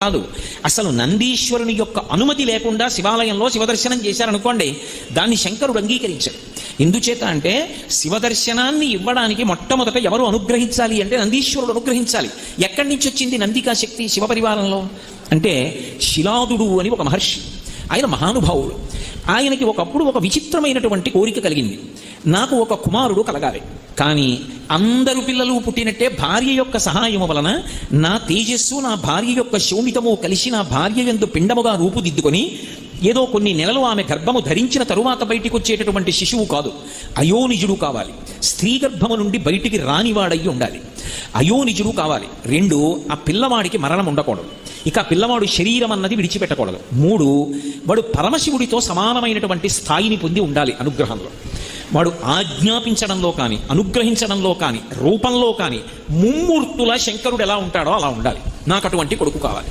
కాదు. అసలు నందీశ్వరుని యొక్క అనుమతి లేకుండా శివాలయంలో శివదర్శనం చేశారనుకోండి, దాన్ని శంకరుడు అంగీకరించాడు. ఎందుచేత అంటే శివదర్శనాన్ని ఇవ్వడానికి మొట్టమొదట ఎవరు అనుగ్రహించాలి అంటే నందీశ్వరుడు అనుగ్రహించాలి. ఎక్కడి నుంచి వచ్చింది నందికా శక్తి శివపరివారంలో అంటే శిలాదుడు అని ఒక మహర్షి, ఆయన మహానుభావుడు. ఆయనకి ఒకప్పుడు ఒక విచిత్రమైనటువంటి కోరిక కలిగింది, నాకు ఒక కుమారుడు కలగాలి, కానీ అందరు పిల్లలు పుట్టినట్టే భార్య యొక్క సహాయము వలన నా తేజస్సు నా భార్య యొక్క శోణితము కలిసి నా భార్య యందు పిండముగా రూపుదిద్దుకొని ఏదో కొన్ని నెలలు ఆమె గర్భము ధరించిన తరువాత బయటికి వచ్చేటటువంటి శిశువు కాదు, అయోనిజుడు కావాలి. స్త్రీ గర్భము నుండి బయటికి రానివాడయ్యి ఉండాలి, అయోనిజుడు కావాలి. 2, ఆ పిల్లవాడికి మరణం ఉండకూడదు, ఇక పిల్లవాడు శరీరం అన్నది విడిచిపెట్టకూడదు. 3, వాడు పరమశివుడితో సమానమైనటువంటి స్థాయిని పొంది ఉండాలి అనుగ్రహంలో. వాడు ఆజ్ఞాపించడంలో కానీ అనుగ్రహించడంలో కానీ రూపంలో కానీ ముమ్మూర్తుల శంకరుడు ఎలా ఉంటాడో అలా ఉండాలి. నాకు అటువంటి కొడుకు కావాలి.